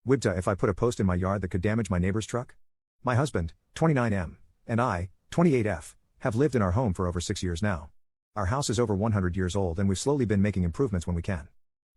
WIBTAH if I put a post in my yard that could damage my neighbor's truck? My husband, 29M, and I, 28F, have lived in our home for over 6 years now. Our house is over 100 years old and we've slowly been making improvements when we can.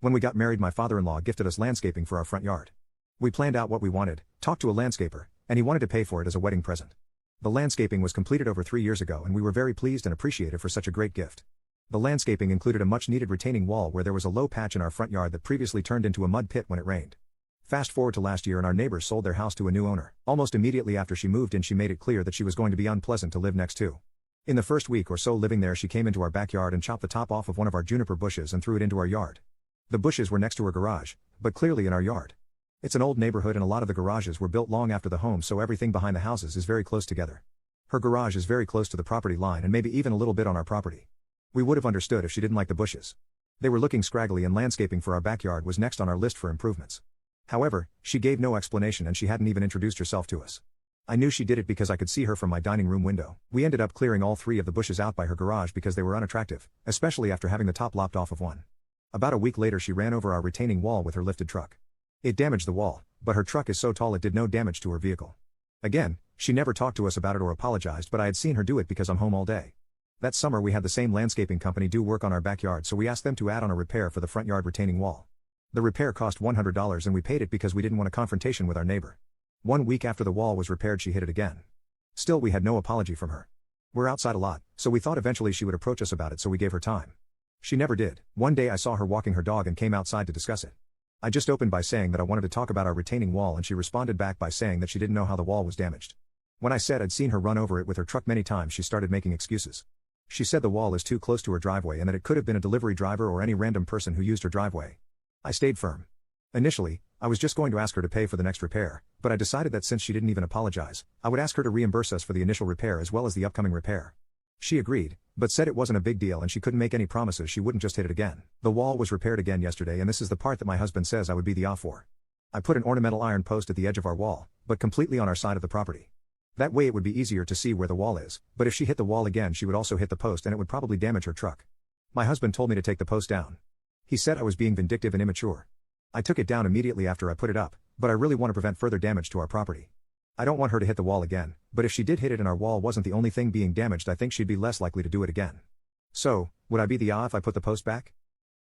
When we got married, my father-in-law gifted us landscaping for our front yard. We planned out what we wanted, talked to a landscaper, and he wanted to pay for it as a wedding present. The landscaping was completed over 3 years ago and we were very pleased and appreciative for such a great gift. The landscaping included a much-needed retaining wall where there was a low patch in our front yard that previously turned into a mud pit when it rained. Fast forward to last year and our neighbors sold their house to a new owner. Almost immediately after she moved in, she made it clear that she was going to be unpleasant to live next to. In the first week or so living there, she came into our backyard and chopped the top off of one of our juniper bushes and threw it into our yard. The bushes were next to her garage, but clearly in our yard. It's an old neighborhood and a lot of the garages were built long after the home, so everything behind the houses is very close together. Her garage is very close to the property line and maybe even a little bit on our property. We would have understood if she didn't like the bushes. They were looking scraggly and landscaping for our backyard was next on our list for improvements. However, she gave no explanation and she hadn't even introduced herself to us. I knew she did it because I could see her from my dining room window. We ended up clearing all 3 of the bushes out by her garage because they were unattractive, especially after having the top lopped off of one. About a week later she ran over our retaining wall with her lifted truck. It damaged the wall, but her truck is so tall it did no damage to her vehicle. Again, she never talked to us about it or apologized, but I had seen her do it because I'm home all day. That summer we had the same landscaping company do work on our backyard, so we asked them to add on a repair for the front yard retaining wall. The repair cost $100 and we paid it because we didn't want a confrontation with our neighbor. 1 week after the wall was repaired she hit it again. Still, we had no apology from her. We're outside a lot, so we thought eventually she would approach us about it, so we gave her time. She never did. One day I saw her walking her dog and came outside to discuss it. I just opened by saying that I wanted to talk about our retaining wall and she responded back by saying that she didn't know how the wall was damaged. When I said I'd seen her run over it with her truck many times, she started making excuses. She said the wall is too close to her driveway and that it could have been a delivery driver or any random person who used her driveway. I stayed firm. Initially, I was just going to ask her to pay for the next repair, but I decided that since she didn't even apologize, I would ask her to reimburse us for the initial repair as well as the upcoming repair. She agreed, but said it wasn't a big deal and she couldn't make any promises she wouldn't just hit it again. The wall was repaired again yesterday and this is the part that my husband says I would be the off for. I put an ornamental iron post at the edge of our wall, but completely on our side of the property. That way it would be easier to see where the wall is, but if she hit the wall again she would also hit the post and it would probably damage her truck. My husband told me to take the post down. He said I was being vindictive and immature. I took it down immediately after I put it up, but I really want to prevent further damage to our property. I don't want her to hit the wall again, but if she did hit it and our wall wasn't the only thing being damaged, I think she'd be less likely to do it again. So, would I be the if I put the post back?